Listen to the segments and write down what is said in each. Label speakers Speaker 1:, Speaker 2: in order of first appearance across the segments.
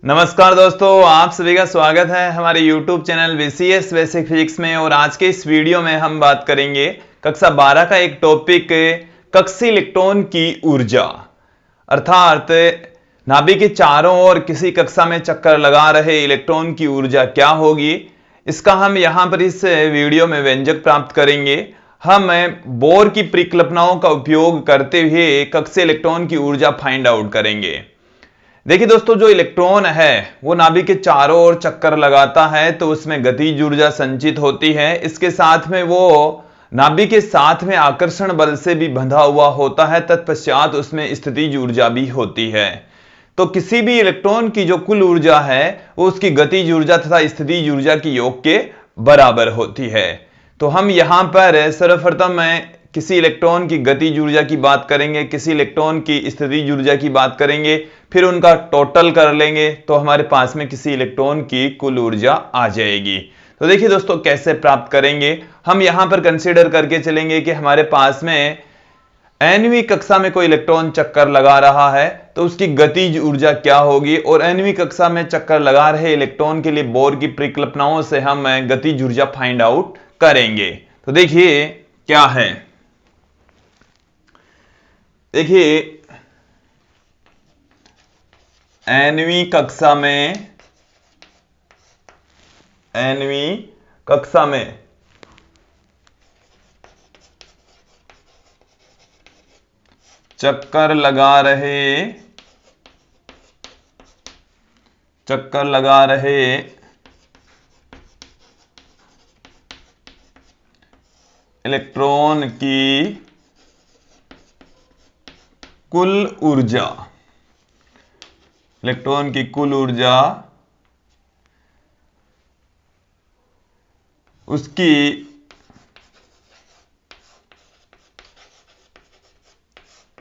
Speaker 1: नमस्कार दोस्तों, आप सभी का स्वागत है हमारे YouTube channel VCS basic physics में। और आज के इस वीडियो में हम बात करेंगे कक्षा 12 का एक टॉपिक, कक्षीय इलेक्ट्रॉन की ऊर्जा। अर्थात नाभिक के चारों ओर किसी कक्षा में चक्कर लगा रहे इलेक्ट्रॉन की ऊर्जा क्या होगी, इसका हम यहाँ पर इस वीडियो में व्यंजक प्राप्त करेंगे। हम बोर की परिकल्पनाओं का उपयोग करते हुए कक्षीय इलेक्ट्रॉन की ऊर्जा फाइंड आउट करेंगे। देखिए दोस्तों, जो इलेक्ट्रॉन है वो नाभिक के चारों ओर चक्कर लगाता है तो उसमें गतिज ऊर्जा संचित होती है। इसके साथ में वो नाभिक के साथ में आकर्षण बल से भी बंधा हुआ होता है, तत्पश्चात उसमें स्थितिज ऊर्जा भी होती है। तो किसी भी इलेक्ट्रॉन की जो कुल ऊर्जा है वो उसकी गतिज ऊर्जा तथा स्थितिज ऊर्जा की योग के बराबर होती है। तो हम यहां पर सर्वप्रथम किसी इलेक्ट्रॉन की गतिज ऊर्जा की बात करेंगे, किसी इलेक्ट्रॉन की स्थितिज ऊर्जा की बात करेंगे, फिर उनका टोटल कर लेंगे तो हमारे पास में किसी इलेक्ट्रॉन की कुल ऊर्जा आ जाएगी। तो देखिए दोस्तों, कैसे प्राप्त करेंगे। हम यहां पर कंसीडर करके चलेंगे कि हमारे पास में nवीं कक्षा में कोई इलेक्ट्रॉन चक्कर लगा रहा है तो उसकी गतिज ऊर्जा क्या होगी, और nवीं कक्षा में चक्कर लगा रहे इलेक्ट्रॉन के लिए बोर की परिकल्पनाओं से हम गतिज ऊर्जा फाइंड आउट करेंगे। तो देखिए क्या है, देखिए nवीं कक्षा में चक्कर लगा रहे इलेक्ट्रॉन की कुल ऊर्जा, इलेक्ट्रॉन की कुल ऊर्जा उसकी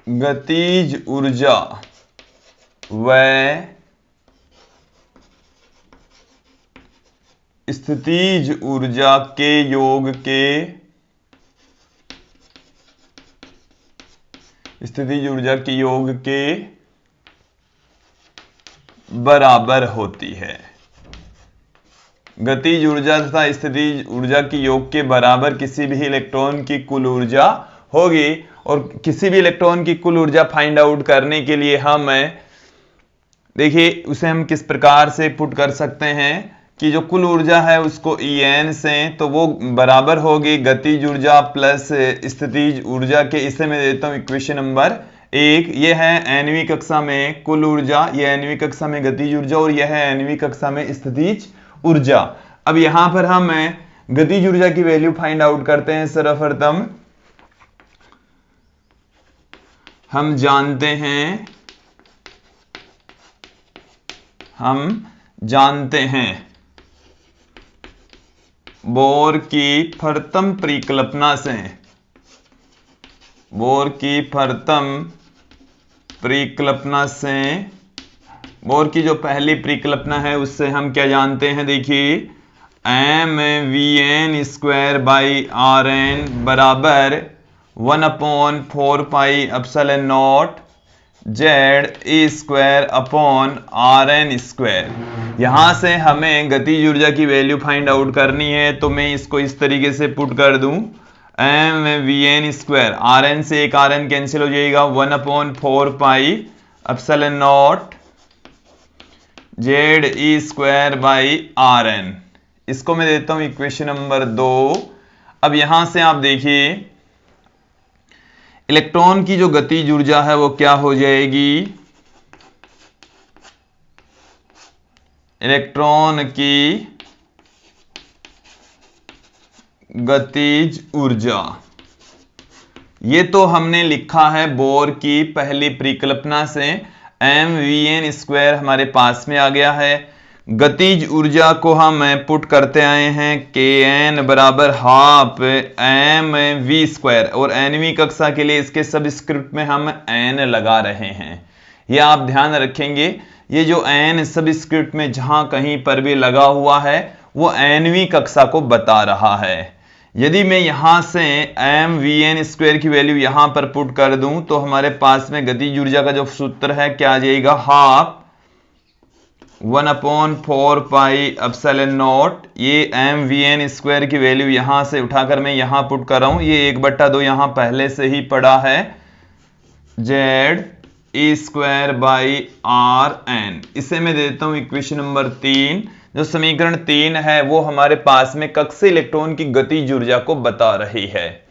Speaker 1: गतिज ऊर्जा व स्थितिज ऊर्जा के योग के बराबर होती है। गतिज ऊर्जा तथा स्थितिज ऊर्जा की योग के बराबर किसी भी इलेक्ट्रॉन की कुल ऊर्जा होगी। और किसी भी इलेक्ट्रॉन की कुल ऊर्जा फाइंड आउट करने के लिए हम देखिए उसे हम किस प्रकार से पुट कर सकते हैं कि जो कुल ऊर्जा है उसको En से, तो वो बराबर होगी गतिज ऊर्जा प्लस स्थितिज ऊर्जा के। इसे मैं देता हूं इक्वेशन नंबर 1। ये है nवीं कक्षा में कुल ऊर्जा, ये nवीं कक्षा में गतिज ऊर्जा, और यह है nवीं कक्षा में स्थितिज ऊर्जा। अब यहां पर हम गतिज ऊर्जा की वैल्यू फाइंड आउट करते हैं। सर्वप्रथम हम जानते हैं बोर की प्रथम परिकल्पना से, बोर की जो पहली परिकल्पना है उससे हम क्या जानते हैं, देखिए mvn² बराबर 1/4πε0 Ze²/Rn²। यहां से हमें गतिज ऊर्जा की वैल्यू फाइंड आउट करनी है, तो मैं इसको इस तरीके से पुट कर दूं, mvn², Rn से एक Rn कैंसिल हो जाएगा, 1/4πε0 Ze²/Rn। इसको मैं देता हूं इक्वेशन नंबर 2। अब यहां से आप देखिए इलेक्ट्रॉन की जो गतिज ऊर्जा है वो क्या हो जाएगी, इलेक्ट्रॉन की गतिज ऊर्जा, ये तो हमने लिखा है बोर की पहली परिकल्पना से, mvn² हमारे पास में आ गया है। गतिज ऊर्जा को हम पुट करते आए हैं, kn बराबर हाफ mv², और nवीं कक्षा के लिए इसके सबस्क्रिप्ट में हम n लगा रहे हैं। ये आप ध्यान रखेंगे, ये जो n सबस्क्रिप्ट में जहां कहीं पर भी लगा हुआ है वो nवीं कक्षा को बता रहा है। यदि मैं यहां से mvn² की वैल्यू यहां पर पुट कर दूं तो हमारे पास में गतिज ऊर्जा का जो सूत्र है क्या आ जाएगा, हाफ 1/4πε0। ये mvn² की वैल्यू यहां से उठाकर मैं यहां पुट कर रहा हूं, ये 1/2 यहां पहले से ही पड़ा है, ZE²/RN। इसे मैं देता हूं इक्वेशन नंबर 3। जो समीकरण 3 है वो हमारे पास में कक्षीय इलेक्ट्रॉन की गतिज ऊर्जा को बता रही है।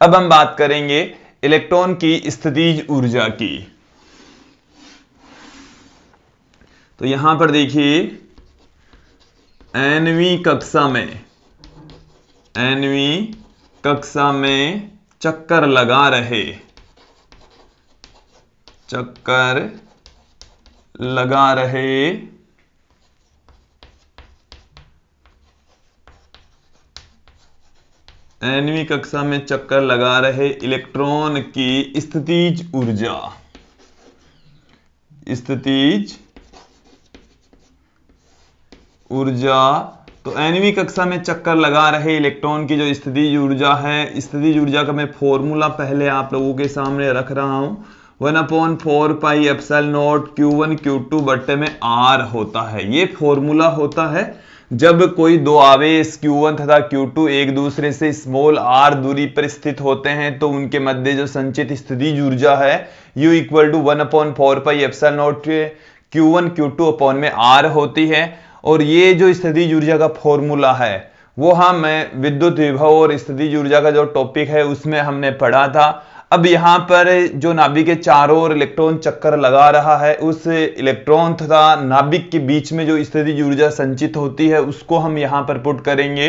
Speaker 1: अब हम बात करेंगे इलेक्ट्रॉन की स्थितिज ऊर्जा की। तो यहां पर देखिए nवीं कक्षा में चक्कर लगा रहे nवीं कक्षा में चक्कर लगा रहे इलेक्ट्रॉन की स्थितिज ऊर्जा। तो nवीं कक्षा में चक्कर लगा रहे इलेक्ट्रॉन की जो स्थितिज ऊर्जा है, स्थितिज ऊर्जा का मैं फॉर्मूला पहले आप लोगों के सामने रख रहा हूं। 1/4πε0 Q1 Q2 बट्टे में R होता है। ये फॉर्मूला होता है जब कोई दो आवेश Q1 तथा Q2 एक दूसरे से स्मॉल r दूरी पर स्थित होते हैं तो उनके मध्य जो संचित स्थितिज ऊर्जा है U = 1/4πε0 Q1 Q2 अपॉन में R होती है। और ये जो स्थितिज ऊर्जा का फॉर्मूला है वो हम विद्युत विभव और स्थितिज ऊर्जा का जो टॉपिक है उसमें हमने पढ़ा था। अब यहाँ पर जो नाभिक के चारों ओर इलेक्ट्रॉन चक्कर लगा रहा है, उस इलेक्ट्रॉन तथा नाभिक के बीच में जो स्थितिज ऊर्जा संचित होती है उसको हम यहाँ पर पुट करेंगे।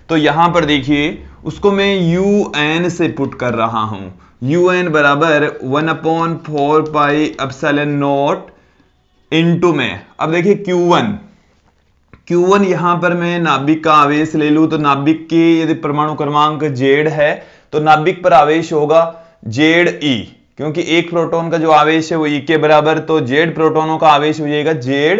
Speaker 1: तो यहाँ पर देखिए उसको मैं UN से पुट कर रहा हूं। UN बराबर 1/4πε0 इंटू में, अब देखिए Q1 यहां पर मैं नाभिक का आवेश ले लूं तो नाभिक की यदि परमाणु क्रमांक Z है तो नाभिक पर आवेश होगा ZE, क्योंकि एक प्रोटॉन का जो आवेश है वो E के बराबर, तो Z प्रोटॉनों का आवेश हो जाएगा ZE,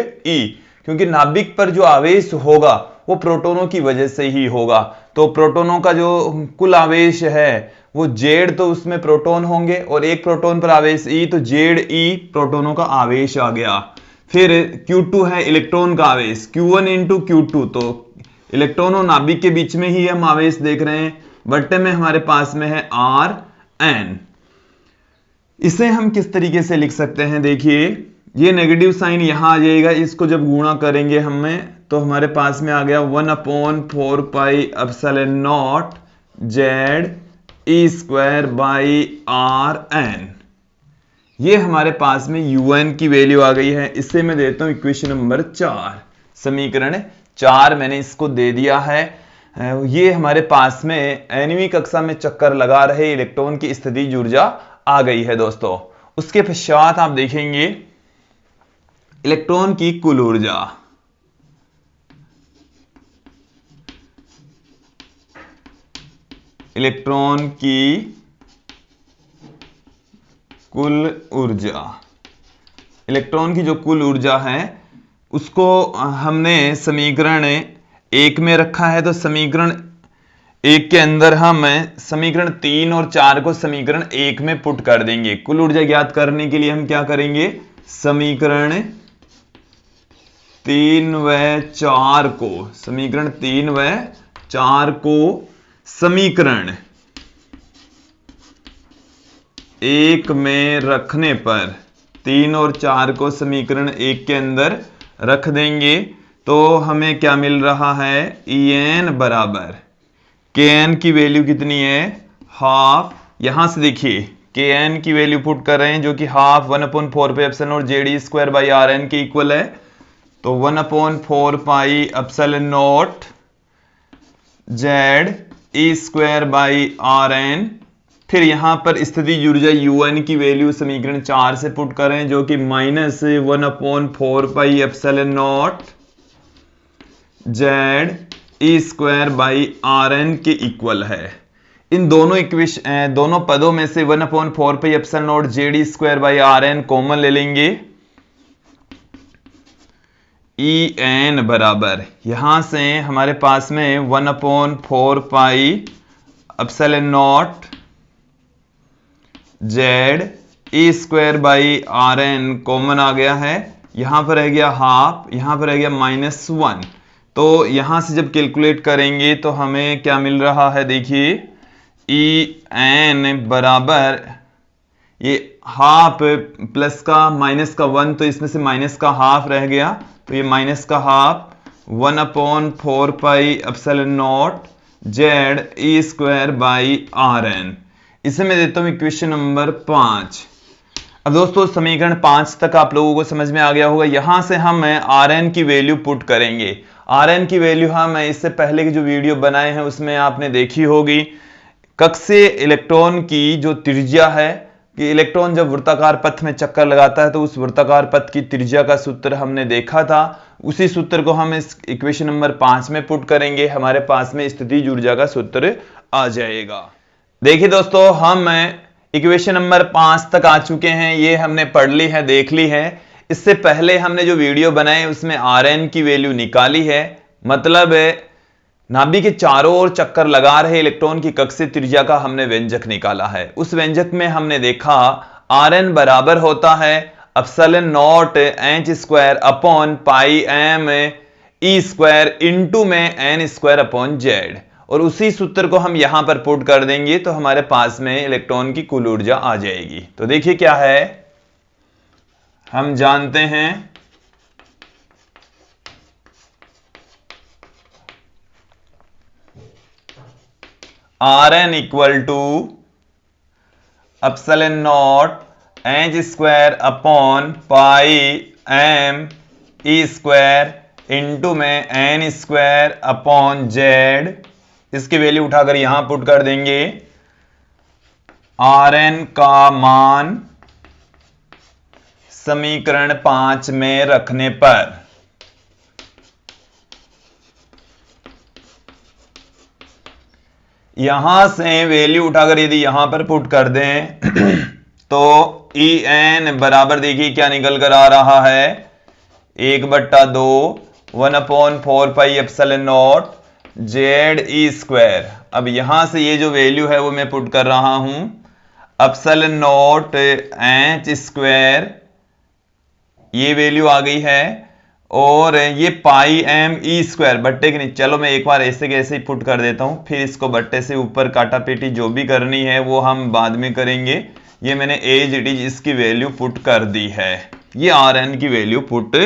Speaker 1: क्योंकि नाभिक पर जो आवेश होगा वो प्रोटॉनों की वजह से ही होगा। तो प्रोटॉनों का जो कुल आवेश है वो Z, तो उसमें प्रोटॉन होंगे और एक प्रोटॉन पर आवेश E, तो ZE प्रोटॉनों का आवेश आ गया। फिर Q2 है इलेक्ट्रॉन का आवेश, Q1 इंटू Q2, तो इलेक्ट्रॉन और नाभिक के बीच में ही हम आवेश देख रहे हैं, बट्टे में हमारे पास में है RN। इसे हम किस तरीके से लिख सकते हैं, देखिए ये नेगेटिव साइन यहां आ जाएगा, इसको जब गुणा करेंगे हमें तो हमारे पास में आ गया 1/4πε0 ZE²/RN। ये हमारे पास में UN की वैल्यू आ गई है। इससे मैं देता हूं इक्वेशन नंबर 4, समीकरण 4 मैंने इसको दे दिया है। ये हमारे पास में nवीं कक्षा में चक्कर लगा रहे इलेक्ट्रॉन की स्थितिज ऊर्जा आ गई है दोस्तों। उसके पश्चात आप देखेंगे इलेक्ट्रॉन की कुल ऊर्जा। इलेक्ट्रॉन की कुल ऊर्जा, इलेक्ट्रॉन की जो कुल ऊर्जा है उसको हमने समीकरण 1 में रखा है, तो समीकरण 1 के अंदर हम समीकरण 3 और 4 को समीकरण 1 में पुट कर देंगे। कुल ऊर्जा ज्ञात करने के लिए हम क्या करेंगे, समीकरण 3 व 4 को, समीकरण 3 व 4 को समीकरण 1 में रखने पर, 3 और 4 को समीकरण 1 के अंदर रख देंगे तो हमें क्या मिल रहा है, En बराबर Kn की वैल्यू कितनी है, हाफ। यहां से देखिए Kn की वैल्यू पुट कर रहे हैं जो कि हाफ 1/4πε0 ZE²/RN के इक्वल है। तो 1/4πε0 ZE²/RN। फिर यहां पर स्थितिज ऊर्जा UN की वैल्यू समीकरण 4 से पुट करें जो कि -1/4πε0 ZE²/RN के इक्वल है। इन दोनों पदों में से 1/4πε0 ZE²/RN कॉमन ले लेंगे। En बराबर यहां से हमारे पास में 1/4πε0 ZE²/RN कॉमन आ गया है। यहां पर रह गया हाफ, यहां पर रह गया -1। तो यहां से जब कैलकुलेट करेंगे तो हमें क्या मिल रहा है, देखिए En बराबर ये हाफ प्लस का माइनस का 1, तो इसमें से माइनस का हाफ रह गया, तो ये माइनस का half 1/4 pi epsilon not Z E square by Rn। इसे मैं देता हूं इक्वेशन नंबर 5। अब दोस्तों समीकरण 5 तक आप लोगों को समझ में आ गया होगा। यहां से हम Rn की वैल्यू पुट करेंगे। Rn की वैल्यू हम इससे पहले की जो वीडियो बनाए हैं उसमें आपने देखी होगी। कक्षीय इलेक्ट्रॉन की जो त्रिज्या है कि इलेक्ट्रॉन जब वृत्ताकार पथ में चक्कर लगाता है तो उस वृत्ताकार पथ की त्रिज्या का सूत्र हमने देखा था। उसी सूत्र को हम इस इक्वेशन नंबर 5 में पुट करेंगे, हमारे पास में स्थितिज ऊर्जा का सूत्र आ जाएगा। देखिए दोस्तों, हम इक्वेशन नंबर 5 तक आ चुके हैं, ये हमने पढ़ ली है, देख ली है। इससे पहले हमने जो वीडियो बनाए उसमें Rn की वैल्यू निकाली है, मतलब नाभिक के चारों ओर चक्कर लगा रहे इलेक्ट्रॉन की कक्षीय त्रिज्या का हमने व्यंजक निकाला है। उस व्यंजक में हमने देखा Rn बराबर होता है epsilon nought h square upon pi m e square into में n स्क्वायर अपॉन जेड, और उसी सूत्र को हम यहां पर पुट कर देंगे तो हमारे पास में इलेक्ट्रॉन की कुल ऊर्जा आ जाएगी। तो देखिए क्या है, हम जानते हैं Rn equal to epsilon nought h square upon pi m e square into में n स्क्वायर अपॉन जेड। इसकी वैल्यू उठाकर यहां पुट कर देंगे। Rn का मान समीकरण 5 में रखने पर यहां से वैल्यू उठाकर यदि यहां पर पुट कर दें तो En बराबर देखिए क्या निकल कर आ रहा है, 1/2 1/4 pi epsilon not Z E square. अब यहां से ये जो वैल्यू है वो मैं पुट कर रहा हूं, एप्सिलॉन नॉट h स्क्वायर, ये वैल्यू आ गई है, और ये पाई m ई स्क्वायर बट्टे के नीचे, चलो मैं एक बार ऐसे कैसे ही पुट कर देता हूं, फिर इसको बट्टे से ऊपर काटा पेटी जो भी करनी है वो हम बाद में करेंगे। ये मैंने एज इट इज इसकी वैल्यू पुट कर दी है, ये Rn की वैल्यू पुट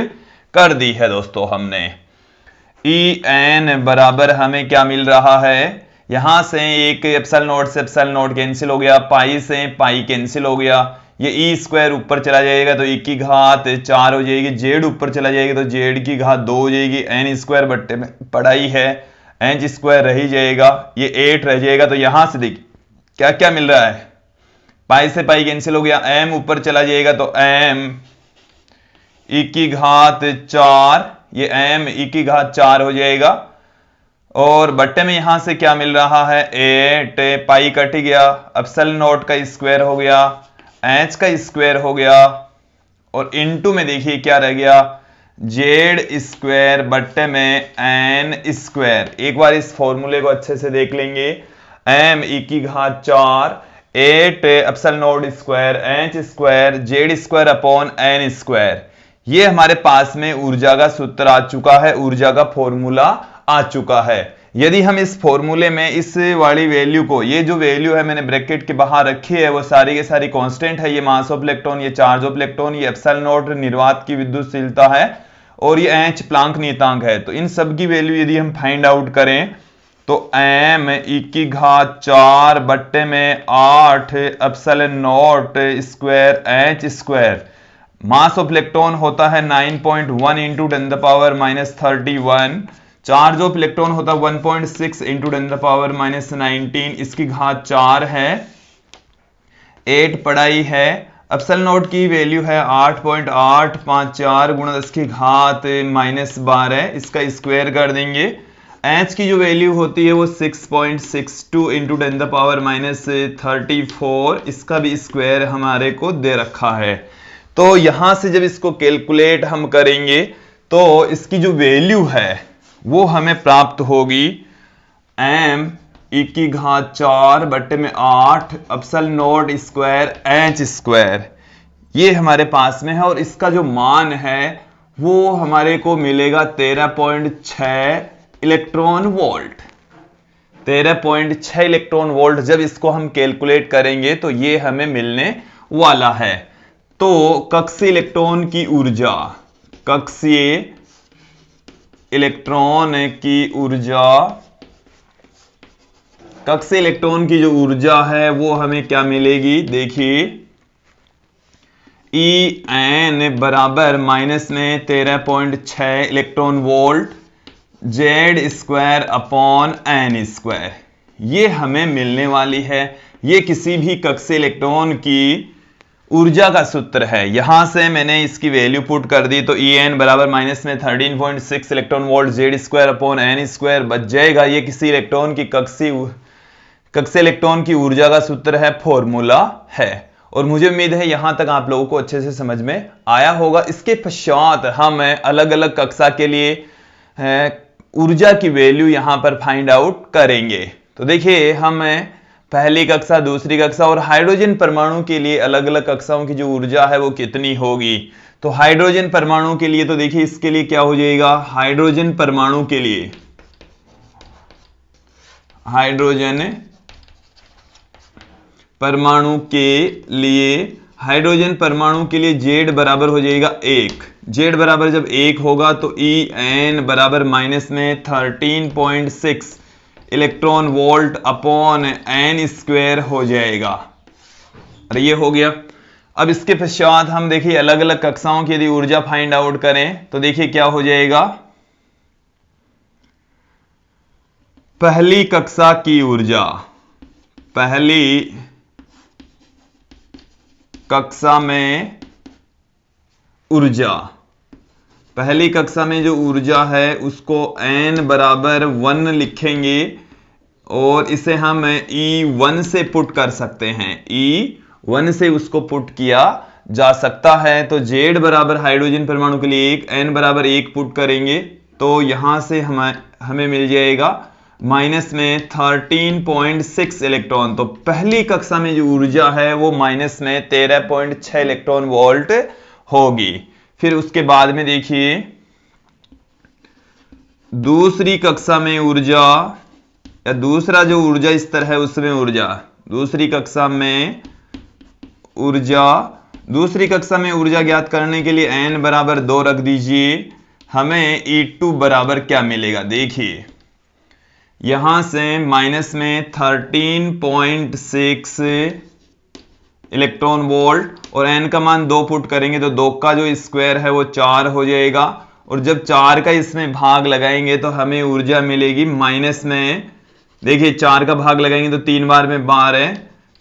Speaker 1: कर दी है दोस्तों हमने। En बराबर हमें क्या मिल रहा है, यहां से एक एप्सिलॉन नॉट से एप्सिलॉन नॉट कैंसिल हो गया, पाई से पाई कैंसिल हो गया, ये ई स्क्वायर ऊपर चला जाएगा तो e की घात 4 हो जाएगी, जेड ऊपर चला जाएगा तो जेड की घात 2 हो जाएगी, एन स्क्वायर बट्टे में पढ़ाई है, एच स्क्वायर रह ही जाएगा, ये 8 रह जाएगा। तो यहां से देखिए क्या क्या मिल रहा है, पाई से पाई कैंसिल हो गया, m ऊपर चला जाएगा तो m e की घात 4, ये m e की घात 4 हो जाएगा, और बट्टे में यहां से क्या मिल रहा है 8, पाई कट गया, एप्सिलॉन नॉट का स्क्वायर हो गया, h का स्क्वायर हो गया, और इनटू में देखिए क्या रह गया जेड स्क्वायर बट्टे में n स्क्वायर। एक बार इस फॉर्मूले को अच्छे से देख लेंगे, m e की घात 4 8 epsilon not square h square Z square upon n square. ये हमारे पास में ऊर्जा का सूत्र आ चुका है, ऊर्जा का फॉर्मूला आ चुका है। यदि हम इस फॉर्मूले में इस वाली वैल्यू को, ये जो वैल्यू है मैंने ब्रैकेट के बाहर रखी है वो सारी के सारी कांस्टेंट है, ये मास ऑफ इलेक्ट्रॉन, ये चार्ज ऑफ इलेक्ट्रॉन, ये एप्सिलॉन नॉट निर्वात की विद्युतशीलता है, और ये h प्लांक नियतांक है। तो इन सब की वैल्यू यदि हम फाइंड आउट करें तो m e की घात 4 बट्टे में 8 epsilon not square h square, mass of electron होता है 9.1 इंटू 10⁻31, चार्ज ऑफ इलेक्ट्रॉन होता है 1.6 इंटू 10⁻19, इसकी घात 4 है, 8 पढ़ाई है, एप्सिलॉन नॉट की वैल्यू है 8.854 गुणा 10 की घात -12, इसका स्क्वायर कर देंगे। h की जो वैल्यू होती है वो 6.62 इंटू 10⁻34, इसका भी स्क्वायर हमारे को दे रखा है। तो यहां से जब इसको कैलकुलेट हम करेंगे तो इसकी जो वैल्यू है वो हमें प्राप्त होगी m e की घात 4 बट्टे में 8 epsilon not square h square. ये हमारे पास में है और इसका जो मान है वो हमारे को मिलेगा 13.6 इलेक्ट्रॉन वोल्ट। 13.6 इलेक्ट्रॉन वोल्ट जब इसको हम कैलकुलेट करेंगे तो ये हमें मिलने वाला है। तो कक्षीय इलेक्ट्रॉन की ऊर्जा, कक्षीय इलेक्ट्रॉन की ऊर्जा, कक्षीय इलेक्ट्रॉन की जो ऊर्जा है वो हमें क्या मिलेगी, देखिए En बराबर माइनस में 13.6 electron volt Z² upon n², ये हमें मिलने वाली है। ये किसी भी कक्षीय इलेक्ट्रॉन की ऊर्जा का सूत्र है। यहां से मैंने इसकी वैल्यू पुट कर दी तो En बराबर माइनस में 13.6 electron volt Z² upon n² बच जाएगा। ये किसी इलेक्ट्रॉन की कक्षीय इलेक्ट्रॉन की ऊर्जा का सूत्र है, फॉर्मूला है। और मुझे उम्मीद है यहां तक आप लोगों को अच्छे से समझ में आया होगा। इसके पश्चात हम अलग अलग कक्षा के लिए ऊर्जा की वैल्यू यहां पर फाइंड आउट करेंगे। तो देखिए हम पहली कक्षा, दूसरी कक्षा और हाइड्रोजन परमाणु के लिए अलग अलग कक्षाओं की जो ऊर्जा है वो कितनी होगी। तो हाइड्रोजन परमाणु के लिए तो देखिए इसके लिए क्या हो जाएगा, हाइड्रोजन परमाणु के लिए, हाइड्रोजन परमाणु के लिए Z बराबर हो जाएगा 1। Z बराबर जब 1 होगा तो En बराबर माइनस में 13.6 इलेक्ट्रॉन वोल्ट अपॉन n² हो जाएगा। अरे ये हो गया। अब इसके पश्चात हम देखिए अलग अलग कक्षाओं की यदि ऊर्जा फाइंड आउट करें तो देखिए क्या हो जाएगा। पहली कक्षा की ऊर्जा, पहली कक्षा में ऊर्जा, पहली कक्षा में जो ऊर्जा है उसको n बराबर 1 लिखेंगे और इसे हम E1 से पुट कर सकते हैं, E1 से उसको पुट किया जा सकता है। तो Z बराबर हाइड्रोजन परमाणु के लिए 1, n बराबर 1 पुट करेंगे तो यहां से हमें मिल जाएगा माइनस में 13.6 इलेक्ट्रॉन। तो पहली कक्षा में जो ऊर्जा है वो माइनस में 13.6 इलेक्ट्रॉन वोल्ट होगी। फिर उसके बाद में देखिए दूसरी कक्षा में ऊर्जा या दूसरा जो ऊर्जा स्तर है उसमें ऊर्जा, दूसरी कक्षा में ऊर्जा ज्ञात करने के लिए n बराबर 2 रख दीजिए। हमें E2 बराबर क्या मिलेगा, देखिए यहां से माइनस में 13.6 इलेक्ट्रॉन वोल्ट और n का मान 2 पुट करेंगे तो 2 का जो स्क्वायर है वो 4 हो जाएगा और जब 4 का इसमें भाग लगाएंगे तो हमें ऊर्जा मिलेगी माइनस में, देखिए 4 का भाग लगाएंगे तो 3 बार में 12,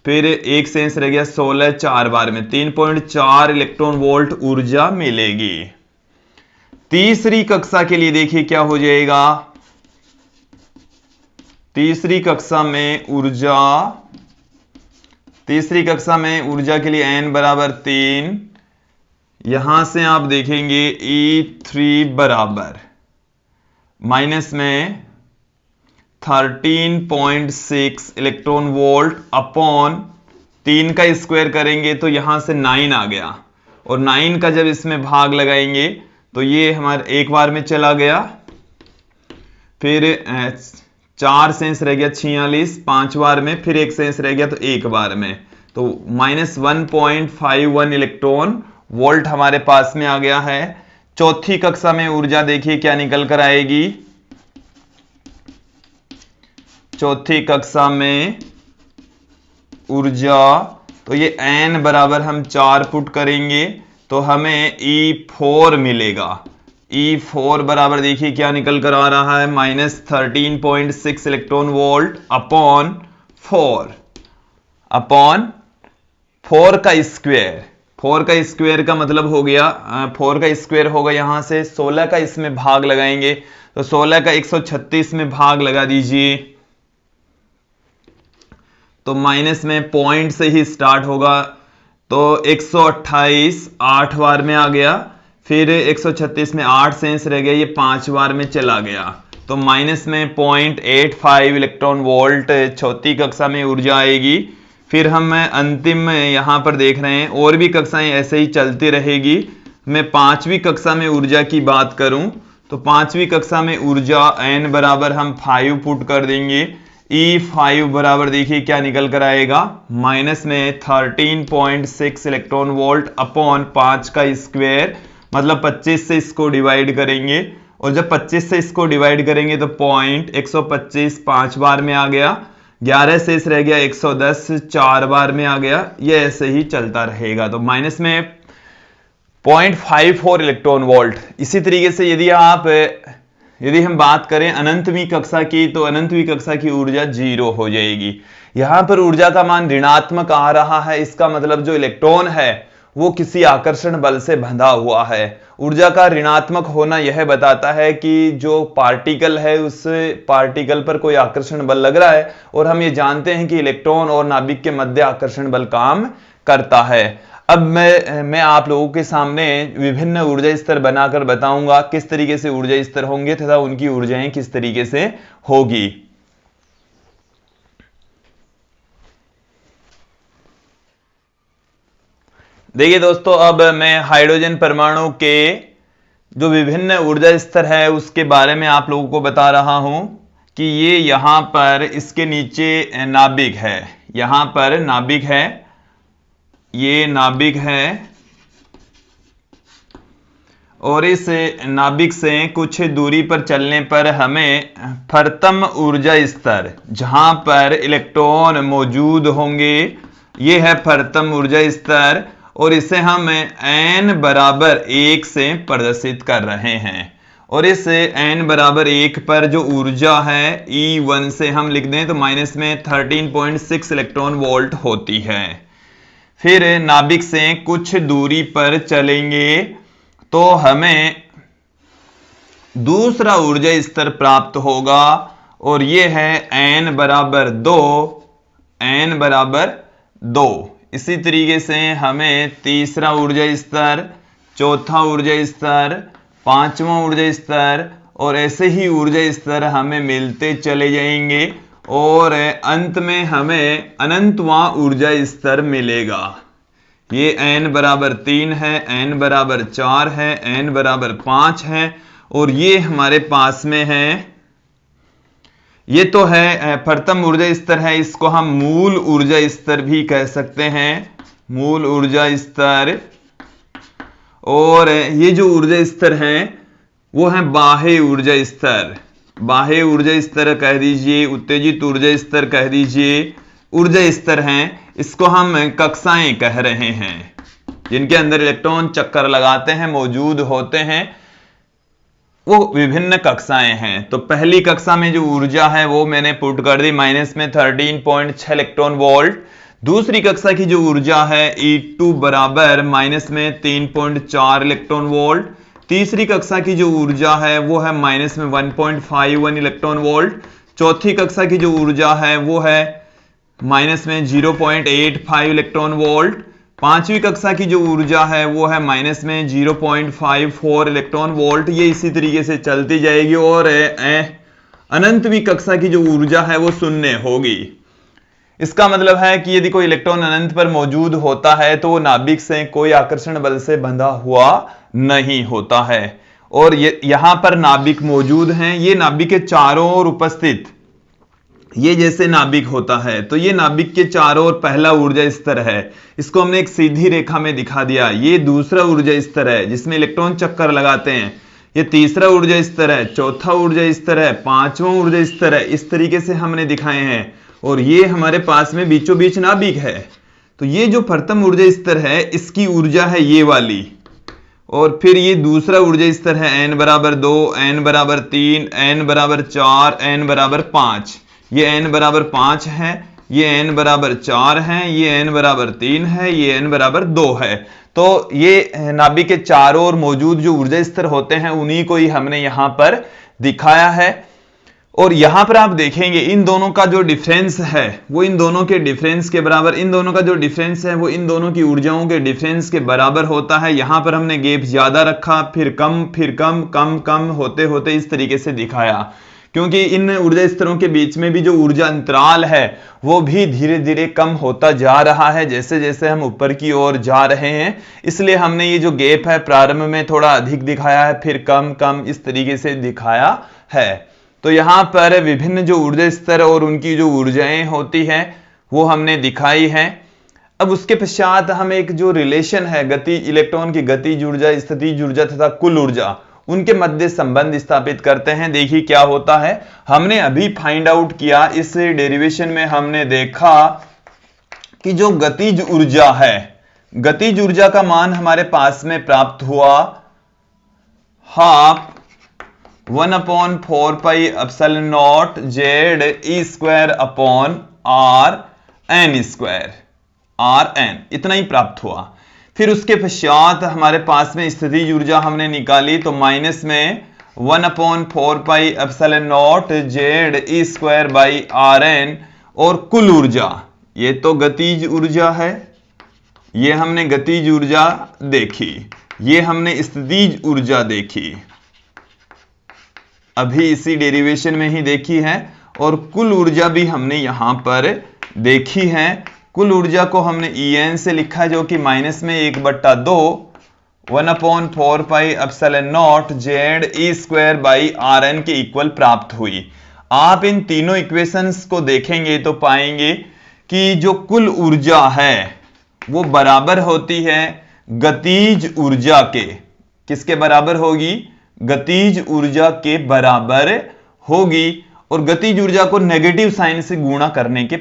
Speaker 1: फिर एक शेष रह गया 16, 4 बार में 3.4 इलेक्ट्रॉन वोल्ट ऊर्जा मिलेगी। तीसरी कक्षा के लिए देखिए क्या हो जाएगा, तीसरी कक्षा में ऊर्जा के लिए n बराबर 3, यहां से आप देखेंगे E3 बराबर माइनस में 13.6 इलेक्ट्रॉन वोल्ट अपॉन 3 का स्क्वायर करेंगे तो यहां से 9 आ गया और 9 का जब इसमें भाग लगाएंगे तो ये हमारे एक बार में चला गया, फिर 4 शेष रह गया 46, 5 बार में, फिर एक शेष रह गया तो एक बार में, तो माइनस 1.51 इलेक्ट्रॉन वोल्ट हमारे पास में आ गया है। चौथी कक्षा में ऊर्जा देखिए क्या निकल कर आएगी, चौथी कक्षा में ऊर्जा तो ये n बराबर हम 4 पुट करेंगे तो हमें E4 मिलेगा। E4 बराबर देखिए क्या निकल कर आ रहा है, माइनस 13.6 इलेक्ट्रॉन वोल्ट अपॉन 4 का स्क्वायर। 4 का स्क्वायर का मतलब हो गया 4 का स्क्वायर होगा यहां से 16 का इसमें भाग लगाएंगे तो 16 का 136 में भाग लगा दीजिए तो माइनस में पॉइंट से ही स्टार्ट होगा तो 128 8 बार में आ गया, फिर 136 में 8 शेष रह गया, ये 5 बार में चला गया तो माइनस में 0.85 इलेक्ट्रॉन वोल्ट चौथी कक्षा में ऊर्जा आएगी। फिर हम अंतिम में यहाँ पर देख रहे हैं और भी कक्षाएं ऐसे ही चलती रहेगी। मैं 5वीं कक्षा में ऊर्जा की बात करूं तो 5वीं कक्षा में ऊर्जा n बराबर हम 5 पुट कर देंगे। E5 बराबर देखिए क्या निकल कर आएगा, माइनस में 13.6 इलेक्ट्रॉन वोल्ट अपॉन 5 का स्क्वायर, मतलब 25 से इसको डिवाइड करेंगे और जब 25 से इसको डिवाइड करेंगे तो 125 5 बार में आ गया, 11 शेष रह गया, 110 4 बार में आ गया। ये ऐसे ही चलता रहेगा। तो माइनस में 0.54 इलेक्ट्रॉन वोल्ट। इसी तरीके से यदि हम बात करें अनंतवीं कक्षा की तो अनंतवीं कक्षा की ऊर्जा 0 हो जाएगी। यहां पर ऊर्जा का मान ऋणात्मक आ रहा है, इसका मतलब जो इलेक्ट्रॉन है वो किसी आकर्षण बल से बंधा हुआ है। ऊर्जा का ऋणात्मक होना यह बताता है कि जो पार्टिकल है उस पार्टिकल पर कोई आकर्षण बल लग रहा है, और हम ये जानते हैं कि इलेक्ट्रॉन और नाभिक के मध्य आकर्षण बल काम करता है। अब मैं आप लोगों के सामने विभिन्न ऊर्जा स्तर बनाकर बताऊंगा किस तरीके से ऊर्जा स्तर होंगे तथा उनकी ऊर्जाएं किस तरीके से होगी। देखिए दोस्तों, अब मैं हाइड्रोजन परमाणु के जो विभिन्न ऊर्जा स्तर है उसके बारे में आप लोगों को बता रहा हूं कि ये यहां पर इसके नीचे नाभिक है, यहां पर नाभिक है, ये नाभिक है और इस नाभिक से कुछ दूरी पर चलने पर हमें प्रथम ऊर्जा स्तर जहां पर इलेक्ट्रॉन मौजूद होंगे, ये है प्रथम ऊर्जा स्तर और इसे हम n बराबर 1 से प्रदर्शित कर रहे हैं। और इस n बराबर 1 पर जो ऊर्जा है E1 से हम लिख दें तो माइनस में 13.6 इलेक्ट्रॉन वोल्ट होती है। फिर नाभिक से कुछ दूरी पर चलेंगे तो हमें दूसरा ऊर्जा स्तर प्राप्त होगा और यह है n बराबर 2, n बराबर 2। इसी तरीके से हमें तीसरा ऊर्जा स्तर, चौथा ऊर्जा स्तर, पांचवा ऊर्जा स्तर और ऐसे ही ऊर्जा स्तर हमें मिलते चले जाएंगे और अंत में हमें अनंतवां ऊर्जा स्तर मिलेगा। ये n बराबर 3 है, n बराबर 4 है, n बराबर 5 है और ये हमारे पास में है, ये तो है प्रथम ऊर्जा स्तर है, इसको हम मूल ऊर्जा स्तर भी कह सकते हैं, मूल ऊर्जा स्तर। और ये जो ऊर्जा स्तर है वो है बाह्य ऊर्जा स्तर, बाह्य ऊर्जा स्तर कह दीजिए, उत्तेजित ऊर्जा स्तर कह दीजिए, ऊर्जा स्तर हैं। इसको हम कक्षाएं कह रहे हैं जिनके अंदर इलेक्ट्रॉन चक्कर लगाते हैं, मौजूद होते हैं, वो विभिन्न कक्षाएं हैं। तो पहली कक्षा में जो ऊर्जा है वो मैंने पुट कर दी, माइनस में 13.6 इलेक्ट्रॉन वोल्ट। दूसरी कक्षा की जो ऊर्जा है E2 बराबर माइनस में 3.4 इलेक्ट्रॉन वोल्ट। तीसरी कक्षा की जो ऊर्जा है वो है माइनस में 1.51 इलेक्ट्रॉन वोल्ट। चौथी कक्षा की जो ऊर्जा है वो है माइनस में 0.85 इलेक्ट्रॉन वोल्ट। पांचवी कक्षा की जो ऊर्जा है वो है माइनस में 0.54 इलेक्ट्रॉन वोल्ट। ये इसी तरीके से चलती जाएगी और अनंतवीं कक्षा की जो ऊर्जा है वो शून्य होगी। इसका मतलब है कि यदि कोई इलेक्ट्रॉन अनंत पर मौजूद होता है तो वो नाभिक से कोई आकर्षण बल से बंधा हुआ नहीं होता है। और यहां पर नाभिक मौजूद हैं, ये नाभिक के चारों ओर उपस्थित, ये जैसे नाभिक होता है तो ये नाभिक के चारों ओर पहला ऊर्जा स्तर है, इसको हमने एक सीधी रेखा में दिखा दिया। ये दूसरा ऊर्जा स्तर है जिसमें इलेक्ट्रॉन चक्कर लगाते हैं, ये तीसरा ऊर्जा स्तर है, चौथा ऊर्जा स्तर है, पांचवा ऊर्जा स्तर है। इस तरीके से हमने दिखाए हैं और ये हमारे पास में बीचों बीच नाभिक है। तो ये जो प्रथम ऊर्जा स्तर है इसकी ऊर्जा है ये वाली, और फिर ये दूसरा ऊर्जा स्तर है n बराबर 2, n बराबर 3, n बराबर 4, n बराबर 5। ये n बराबर 5 है, ये n बराबर 4 है, ये n बराबर 3 है, ये n बराबर 2 है। तो ये नाभिक के चारों ओर मौजूद जो ऊर्जा स्तर होते हैं उन्हीं को ही हमने यहां पर दिखाया है। और यहां पर आप देखेंगे इन दोनों का जो डिफरेंस है वो इन दोनों के डिफरेंस के बराबर, इन दोनों का जो डिफरेंस है वो इन दोनों की ऊर्जाओं के डिफरेंस के बराबर होता है। यहां पर हमने गैप ज्यादा रखा, फिर कम, फिर कम, कम कम होते होते इस तरीके से दिखाया क्योंकि इन ऊर्जा स्तरों के बीच में भी जो ऊर्जा अंतराल है वो भी धीरे धीरे कम होता जा रहा है जैसे जैसे हम ऊपर की ओर जा रहे हैं। इसलिए हमने ये जो गैप है प्रारंभ में थोड़ा अधिक दिखाया है, फिर कम कम इस तरीके से दिखाया है। तो यहाँ पर विभिन्न जो ऊर्जा स्तर और उनकी जो ऊर्जाएं होती हैं वो हमने दिखाई है। अब उसके पश्चात हम एक जो रिलेशन है गति इलेक्ट्रॉन की गतिज ऊर्जा, स्थितिज ऊर्जा तथा कुल ऊर्जा, उनके मध्य संबंध स्थापित करते हैं। देखिए क्या होता है, हमने अभी फाइंड आउट किया, इस डेरिवेशन में हमने देखा कि जो गतिज ऊर्जा है, गतिज ऊर्जा का मान हमारे पास में प्राप्त हुआ हाफ 1/4πε0 Z(E²/RN²) RN इतना ही प्राप्त हुआ। फिर उसके पश्चात हमारे पास में स्थितिज ऊर्जा हमने निकाली तो माइनस में 1/4πε0 Z(E²/RN) और कुल ऊर्जा, ये तो गतिज ऊर्जा है, ये हमने गतिज ऊर्जा देखी, ये हमने स्थितिज ऊर्जा देखी, अभी इसी डेरिवेशन में ही देखी है, और कुल ऊर्जा भी हमने यहां पर देखी है। कुल ऊर्जा को हमने En से लिखा जो कि माइनस में 1/2 1/4πε0 Z(E²/RN) के इक्वल प्राप्त हुई। आप इन तीनों इक्वेशंस को देखेंगे तो पाएंगे कि जो कुल ऊर्जा है वो बराबर होती है गतिज ऊर्जा के। किसके बराबर होगी? गतिज ऊर्जा के बराबर होगी, और गतिज ऊर्जा को नेगेटिव साइन से गुणा करने के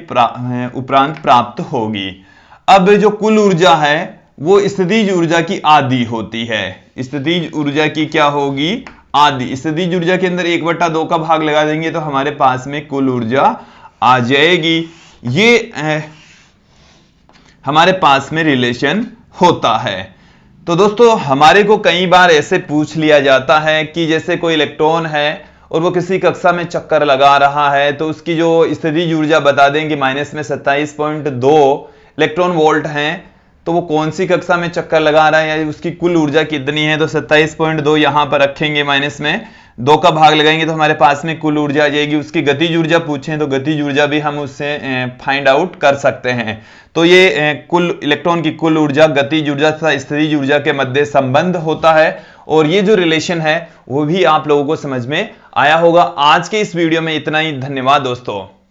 Speaker 1: उपरांत प्राप्त होगी। अब जो कुल ऊर्जा है वो स्थितिज ऊर्जा की आधी होती है। स्थितिज ऊर्जा की क्या होगी? आधी। स्थितिज ऊर्जा के अंदर 1/2 का भाग लगा देंगे तो हमारे पास में कुल ऊर्जा आ जाएगी। ये हमारे पास में रिलेशन होता है। तो दोस्तों हमारे को कई बार ऐसे पूछ लिया जाता है कि जैसे कोई इलेक्ट्रॉन है और वो किसी कक्षा में चक्कर लगा रहा है तो उसकी जो स्थितिज ऊर्जा बता दें कि माइनस में 27.2 इलेक्ट्रॉन वोल्ट हैं, तो वो कौन सी कक्षा में चक्कर लगा रहा है या उसकी कुल ऊर्जा कितनी है, तो 27.2 यहां पर रखेंगे, माइनस में 2 का भाग लगाएंगे तो हमारे पास में कुल ऊर्जा आ जाएगी। उसकी गतिज ऊर्जा पूछें तो गतिज ऊर्जा भी हम उससे फाइंड आउट कर सकते हैं। तो ये कुल इलेक्ट्रॉन की कुल ऊर्जा गतिज ऊर्जा तथा स्थितिज ऊर्जा के मध्य संबंध होता है, और ये जो रिलेशन है वो भी आप लोगों को समझ में आया होगा। आज के इस वीडियो में इतना ही, धन्यवाद दोस्तों।